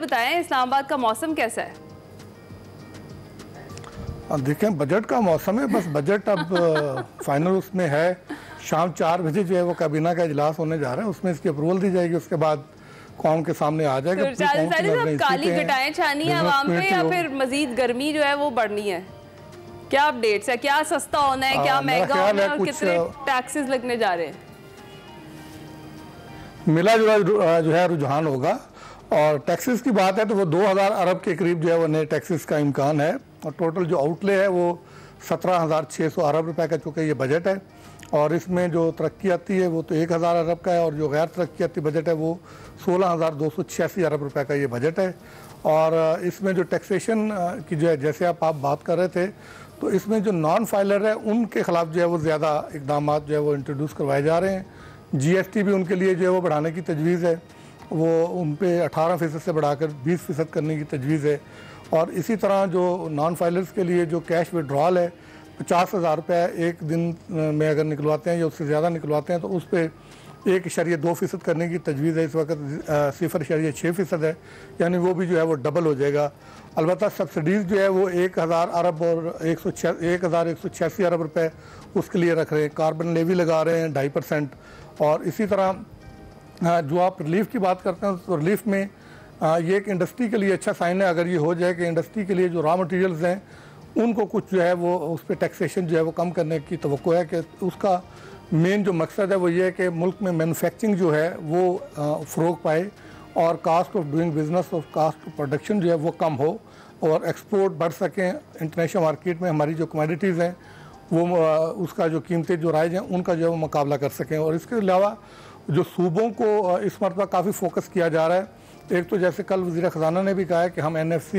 बताएं, इस्लामाबाद का मौसम कैसा है? देखें, बजट का मौसम है, बस बजट अब फाइनल उसमें है। शाम 4 बजे जो है वो काबीना का इजलास होने जा रहा है, उसमें इसकी अप्रूवल दी जाएगी, उसके बाद कौम के सामने आ जाएगा। तो काली घटाएं छानी है आवाम पे या फिर मजीद गर्मी जो है वो बढ़नी है? क्या अपडेट्स है? क्या सस्ता होना है, क्या महंगा होना है और कितने टैक्सेस लगने जा रहे हैं? मिला जुला जो है रुझान होगा। और टैक्सेस की बात है तो वो 2000 अरब के करीब जो है वो नए टैक्सेस का इम्कान है, और टोटल जो आउटले है वो 17,600 अरब रुपए का, चूँकि ये बजट है। और इसमें जो तरक्याती है वो तो 1000 अरब का है, और जो गैर तरक्याती बजट है वो 16,286 अरब रुपए का ये बजट है। और इसमें जो टैक्सेशन की जो है, जैसे आप बात कर रहे थे, तो इसमें जो नॉन फाइलर है उनके खिलाफ जो है वो ज़्यादा इकदाम जो है वो इंट्रोड्यूस करवाए जा रहे हैं। GST भी उनके लिए जो है वो बढ़ाने की तजवीज़ है, वो उन पे 18% से बढ़ाकर 20% करने की तजवीज़ है। और इसी तरह जो नॉन फाइलर्स के लिए जो कैश विड्रॉल है 50,000 रुपये एक दिन में अगर निकलवाते हैं या उससे ज़्यादा निकलवाते हैं तो उस पर 1.2% करने की तजवीज़ है। इस वक्त 0.6% है, यानी वो भी जो है वो डबल हो जाएगा। अलबत्ता सब्सिडीज़ जो है वो 1000 अरब और 1186 अरब रुपये उसके लिए रख रहे हैं। कार्बन लेवी लगा रहे हैं 2.5%। और इसी तरह जो आप रिलीफ की बात करते हैं तो रिलीफ में ये एक इंडस्ट्री के लिए अच्छा साइन है। अगर ये हो जाए कि इंडस्ट्री के लिए जो रॉ मटेरियल्स हैं उनको कुछ जो है वो उस पर टैक्सेशन जो है वो कम करने की तवक्को है, कि उसका मेन जो मकसद है वो ये है कि मुल्क में मैन्युफैक्चरिंग जो है वो फ़रोग पाए और कास्ट ऑफ डूइंग बिजनेस और कास्ट ऑफ प्रोडक्शन जो है वो कम हो और एक्सपोर्ट बढ़ सकें। इंटरनेशनल मार्केट में हमारी जो कमोडिटीज़ हैं वो उसका जो कीमतें जो राइज हैं उनका जो है वो मुकाबला कर सकें। और इसके अलावा जो सूबों को इस मरतबा काफ़ी फोकस किया जा रहा है। एक तो जैसे कल वज़ीर ख़जाना ने भी कहा है कि हम NFC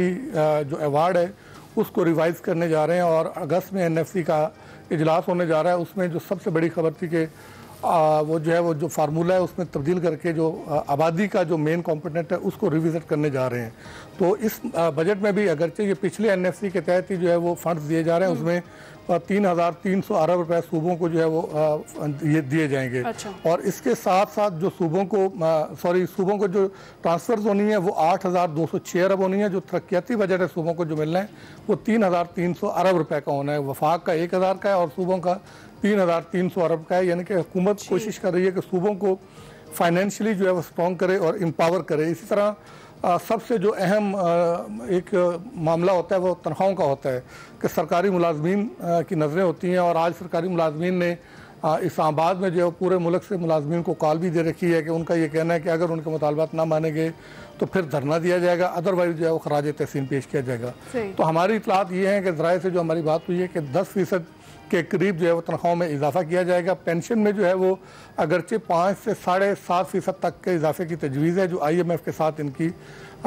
जो अवार्ड है उसको रिवाइज़ करने जा रहे हैं, और अगस्त में NFC का इजलास होने जा रहा है। उसमें जो सबसे बड़ी खबर थी कि वो जो है वो जो फार्मूला है उसमें तब्दील करके जो आबादी का जो मेन कंपोनेंट है उसको रिविज़िट करने जा रहे हैं। तो इस बजट में भी अगरचे ये पिछले NFC के तहत ही जो है वो फंड्स दिए जा रहे हैं, उसमें 3,300 अरब रुपए सूबों को जो है वो ये दिए जाएंगे। अच्छा। और इसके साथ साथ जो सूबों को जो ट्रांसफर्स होनी है वो 8,206 अरब होनी है। जो तरक्याती बजट है सूबों को जो मिलना है वो 3,300 अरब रुपए का होना है। वफाक का 1,000 का है और सूबों का 3,300 अरब का है। यानी कि हुकूमत कोशिश कर रही है कि सूबों को फाइनेंशियली जो है वो स्ट्रॉन्ग करे और एम्पावर करे। इसी तरह सबसे जो अहम एक मामला होता है वो तनख्वाहों का होता है कि सरकारी मुलाजमीन की नज़रें होती हैं, और आज सरकारी मुलाजमीन ने इस्लामाबाद में जो पूरे मुल्क से मुलाजमीन को कॉल भी दे रखी है कि उनका ये कहना है कि अगर उनके मुतालबात ना मानेंगे तो फिर धरना दिया जाएगा, अदरवाइज जो है वो खराज तहसीन पेश किया जाएगा। तो हमारी इतलात ये है कि ज़राए से जो हमारी बात हुई है कि 10% के करीब जो है वो तनख्वाहों में इजाफा किया जाएगा। पेंशन में जो है वो अगरचे 5 से 7.5% तक के इजाफे की तजवीज़ है, जो IMF के साथ इनकी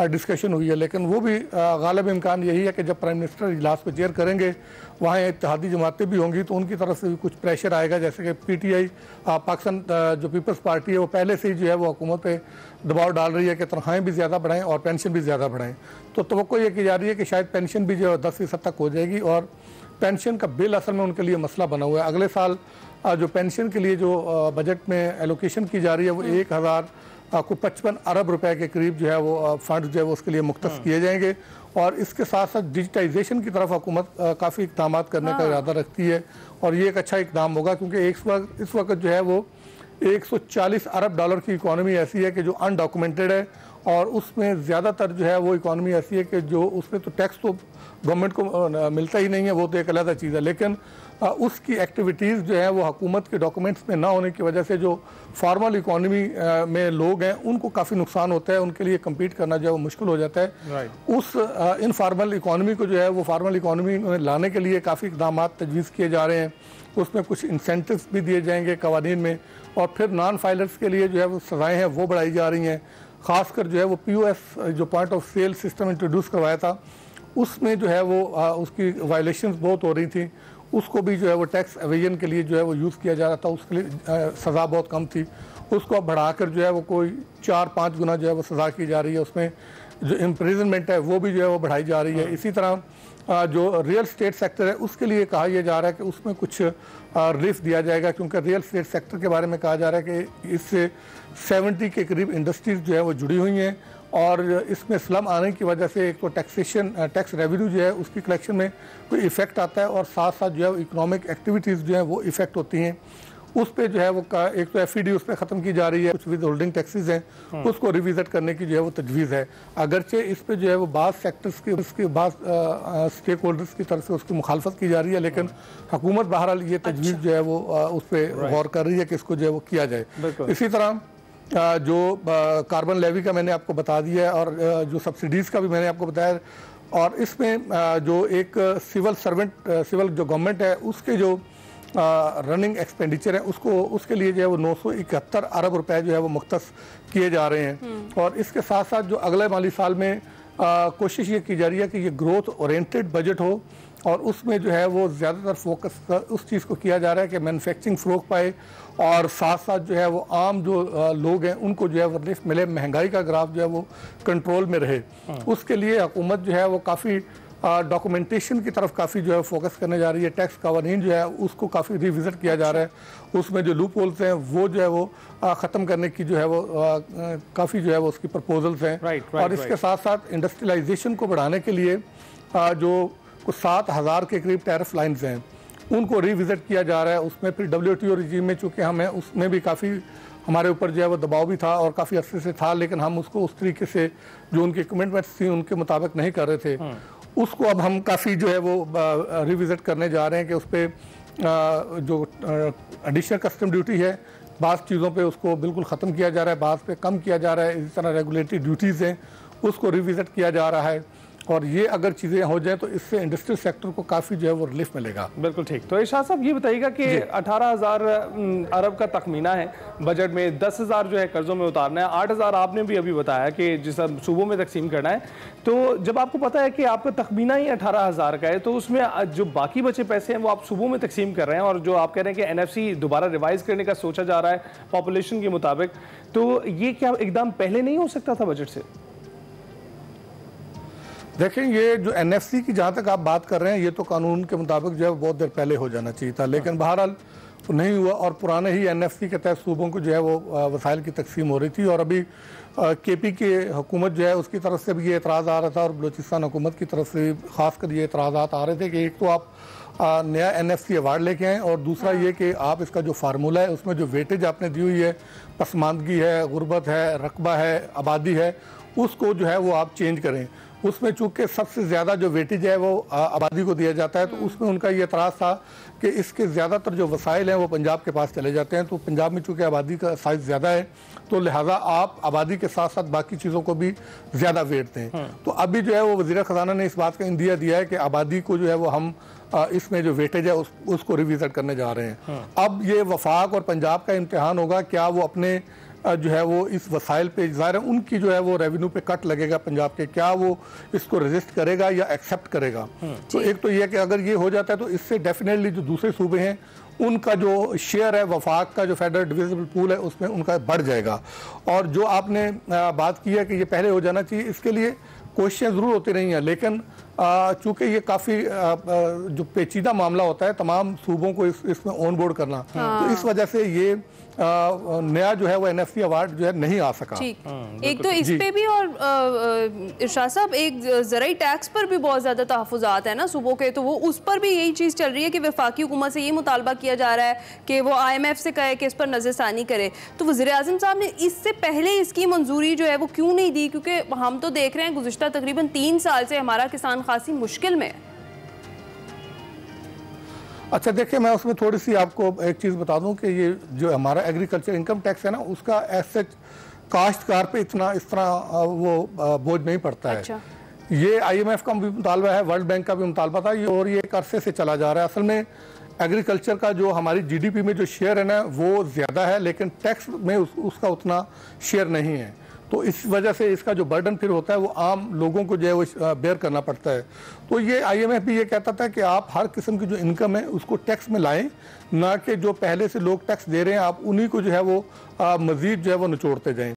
डिस्कशन हुई है। लेकिन वो भी गालिब इम्कान यही है कि जब प्राइम मिनिस्टर इजलास को चेयर करेंगे वहाँ इत्तेहादी जमातें भी होंगी तो उनकी तरफ से भी कुछ प्रेशर आएगा। जैसे कि PTI पाकिस्तान जो पीपल्स पार्टी है वो पहले से ही जो है वो हुकूमत पे दबाव डाल रही है कि तनख्वाहें भी ज़्यादा बढ़ाएं और पेंशन भी ज़्यादा बढ़ाएं। तो तवक्को ये की जा रही है कि शायद पेंशन भी जो है 10% तक हो जाएगी। और पेंशन का बिल असल में उनके लिए मसला बना हुआ है। अगले साल जो पेंशन के लिए जो बजट में एलोकेशन की जा रही है वो 1,055 अरब रुपए के करीब जो है वो फंड जो है वो उसके लिए मुख्तस किए जाएंगे। और इसके साथ साथ डिजिटाइजेशन की तरफ हुकूमत काफ़ी इक़दाम करने का इरादा रखती है, और ये एक अच्छा इक़दाम होगा क्योंकि इस वक्त जो है वो 140 अरब डॉलर की इकॉनमी ऐसी है कि जो अनडॉक्यूमेंटेड है, और उसमें ज़्यादातर जो है वो इकॉनमी ऐसी है कि जो उसमें तो टैक्स तो गवर्नमेंट को मिलता ही नहीं है, वो तो एक अलग चीज़ है। लेकिन उसकी एक्टिविटीज़ जो है वो हुकूमत के डॉक्यूमेंट्स में ना होने की वजह से जो फॉर्मल इकॉनमी में लोग हैं उनको काफ़ी नुकसान होता है, उनके लिए कम्पीट करना जो है वो मुश्किल हो जाता है। उस इनफॉर्मल इकॉनमी को जो है वो फार्मल इकॉनमी में लाने के लिए काफ़ी इक़दाम तजवीज़ किए जा रहे हैं। उसमें कुछ इंसेंटिव्स भी दिए जाएंगे कवानीन में, और फिर नॉन फाइलर्स के लिए जो है वो सज़ाएँ हैं वो बढ़ाई जा रही हैं। ख़ासकर जो है वो POS जो point of sale system introduce करवाया था उसमें जो है वो उसकी वायलेशंस बहुत हो रही थी, उसको भी जो है वो टैक्स एवेजन के लिए जो है वो यूज़ किया जा रहा था, उसके लिए सज़ा बहुत कम थी, उसको अब बढ़ाकर जो है वो कोई 4-5 गुना जो है वो सज़ा की जा रही है। उसमें जो इम्प्रिजनमेंट है वो भी जो है वो बढ़ाई जा रही है। इसी तरह जो रियल स्टेट सेक्टर है उसके लिए कहा यह जा रहा है कि उसमें कुछ रिलीफ दिया जाएगा, क्योंकि रियल स्टेट सेक्टर के बारे में कहा जा रहा है कि इससे 70 के करीब इंडस्ट्रीज़ जो है वो जुड़ी हुई हैं और इसमें स्लम आने की वजह से एक तो टैक्स रेवेन्यू जो है उसकी कलेक्शन में कोई इफेक्ट आता है, और साथ साथ जो है इकोनॉमिक एक्टिविटीज़ जो है वो इफेक्ट होती हैं। उस पे जो है वो एक तो FED उस पर ख़त्म की जा रही है, कुछ विद होल्डिंग टैक्सेस हैं उसको रिविजिट करने की जो है वो तजवीज़ है। अगरचे इस पे जो है वो बाज़ सेक्टर्स के बाज़ स्टेक होल्डर्स की तरफ से उसकी मुखालफत की जा रही है, लेकिन हुकूमत बहरहाल ये तजवीज़ जो है वो उस पर गौर कर रही है कि इसको जो है वो किया जाए। इसी तरह जो कार्बन लेवी का मैंने आपको बता दिया है, और जो सब्सिडीज़ का भी मैंने आपको बताया, और इसमें जो एक सिविल जो गवर्नमेंट है उसके जो रनिंग एक्सपेंडिचर है उसके लिए जो है वो 971 अरब रुपए जो है वो मुख्तस किए जा रहे हैं। और इसके साथ साथ जो अगले माली साल में कोशिश ये की जा रही है कि ये ग्रोथ ओरिएंटेड बजट हो, और उसमें जो है वो ज़्यादातर फोकस उस चीज़ को किया जा रहा है कि मैन्युफैक्चरिंग फ़रोग पाए, और साथ साथ जो है वो आम जो लोग हैं उनको जो है वो रिलीफ मिले, महंगाई का ग्राफ जो है वो कंट्रोल में रहे। उसके लिए हुकूमत जो है वो काफ़ी डॉक्यूमेंटेशन की तरफ काफ़ी जो है फोकस करने जा रही है। टैक्स कवानीन जो है उसको काफ़ी रिविज़िट किया जा रहा है, उसमें जो लूप होल्स हैं वो जो है वो ख़त्म करने की जो है वो काफ़ी जो है वो उसकी प्रपोजल्स हैं। और इसके साथ साथ इंडस्ट्रियलाइजेशन को बढ़ाने के लिए जो कुछ 7,000 के करीब टैरिफ लाइन्स हैं उनको रिविज़िट किया जा रहा है। उसमें फिर WTO रजीम में चूँकि हम हैं उसमें भी काफ़ी हमारे ऊपर जो है वो दबाव भी था और काफ़ी अरसे से था, लेकिन हम उसको उस तरीके से जो उनकी कमिटमेंट्स थी उनके मुताबिक नहीं कर रहे थे। उसको अब हम काफ़ी जो है वो रिविज़िट करने जा रहे हैं कि उस पर जो एडिशनल कस्टम ड्यूटी है बाज़ चीज़ों पे उसको बिल्कुल ख़त्म किया जा रहा है, बाज़ पे कम किया जा रहा है। इसी तरह रेगुलेटरी ड्यूटीज़ हैं उसको रिविज़िट किया जा रहा है, और ये अगर चीज़ें हो जाए तो इससे इंडस्ट्रियल सेक्टर को काफ़ी जो है वो रिलीफ मिलेगा। बिल्कुल ठीक। तो इरशाद साहब ये बताइएगा कि 18,000 अरब का तखमीना है बजट में, 10,000 जो है कर्जों में उतारना है, 8,000 आपने भी अभी बताया कि जिस सूबों में तकसीम करना है। तो जब आपको पता है कि आपका तखमीना ही 18,000 का है, तो उसमें जो बाकी बचे पैसे हैं वो आप सूबों में तकसीम कर रहे हैं, और जो आप कह रहे हैं कि NFC दोबारा रिवाइज करने का सोचा जा रहा है पॉपुलेशन के मुताबिक, तो ये क्या एकदम पहले नहीं हो सकता था बजट से? देखें, ये जो NFC की जहाँ तक आप बात कर रहे हैं ये तो कानून के मुताबिक जो है बहुत देर पहले हो जाना चाहिए था, लेकिन बहरहाल नहीं हुआ, और पुराने ही NFC के तहत सूबों को जो है वो वसाइल की तकसीम हो रही थी। और अभी KP की हुकूमत जो है उसकी तरफ से भी ये एतराज़ आ रहा था, और बलूचिस्तान हुकूमत की तरफ से ख़ासकर ये एतराज़ात आ रहे थे कि एक तो आप नया NFC अवार्ड लेके आएँ, और दूसरा ये कि आप इसका जो फार्मूला है उसमें जो वेटेज आपने दी हुई है, पसमानदगी है, गुर्बत है, रकबा है, आबादी है, उसको जो है वो आप चेंज करें। उसमें चूँकि सबसे ज़्यादा जो वेटेज है वो आबादी को दिया जाता है, तो उसमें उनका ये एतराज़ था कि इसके ज़्यादातर जो वसाइल हैं वो पंजाब के पास चले जाते हैं। तो पंजाब में चूँकि आबादी का साइज़ ज़्यादा है तो लिहाजा आप आबादी के साथ साथ बाकी चीज़ों को भी ज़्यादा वेट दें। तो अभी जो है वो वज़ीर ख़जाना ने इस बात का इंदिया दिया है कि आबादी को जो है वो हम इसमें जो वेटेज है उसको रिविज़िट करने जा रहे हैं। अब ये वफाक और पंजाब का इम्तिहान होगा, क्या वो अपने जो है वो इस वसाइल पे ज़ाहिर है उनकी जो है वो रेवेन्यू पे कट लगेगा पंजाब के, क्या वो इसको रेजिस्ट करेगा या एक्सेप्ट करेगा। तो एक तो ये कि अगर ये हो जाता है तो इससे डेफिनेटली जो दूसरे सूबे हैं उनका जो शेयर है वफाक का जो फेडरल डिविजिबल पूल है उसमें उनका बढ़ जाएगा। और जो आपने बात की है कि ये पहले हो जाना चाहिए, इसके लिए कोशिशें ज़रूर होती रही हैं, लेकिन चूँकि ये काफ़ी जो पेचीदा मामला होता है तमाम सूबों को इसमें ऑन बोर्ड करना, तो इस वजह से ये नया जो है वो NFC अवार्ड जो है नहीं आ सका। एक तो इस पे भी, और इरशाद साहब एक ज़राई टैक्स पर भी बहुत ज़्यादा तहफ़्फ़ुज़ात है ना सूबों के, तो वो उस पर भी यही चीज़ चल रही है कि वफाकी हुकूमत से ये मुतालबा किया जा रहा है कि वो IMF से कहे कि इस पर नज़रसानी करे। तो वज़ीर-ए-आज़म साहब ने इससे पहले इसकी मंजूरी जो है वो क्यों नहीं दी? क्योंकि हम तो देख रहे हैं गुज़िश्ता तकरीबन 3 साल से हमारा किसान खासी मुश्किल में है। अच्छा देखिए, मैं उसमें थोड़ी सी आपको एक चीज़ बता दूं कि ये जो हमारा एग्रीकल्चर इनकम टैक्स है ना, उसका ऐसे काश्तकार पे इस तरह वो बोझ नहीं पड़ता है। अच्छा। ये IMF का भी मुतालबा है, वर्ल्ड बैंक का भी मुतालबा था ये, और ये एक अरसे से चला जा रहा है। असल में एग्रीकल्चर का जो हमारी GDP में जो शेयर है ना वो ज़्यादा है, लेकिन टैक्स में उसका उतना शेयर नहीं है। तो इस वजह से इसका जो बर्डन फिर होता है वो आम लोगों को जो है वो बेयर करना पड़ता है। तो ये IMF भी ये कहता था कि आप हर किस्म की जो इनकम है उसको टैक्स में लाएं, ना कि जो पहले से लोग टैक्स दे रहे हैं आप उन्हीं को जो है वो मज़ीद जो है वो निचोड़ते जाएं।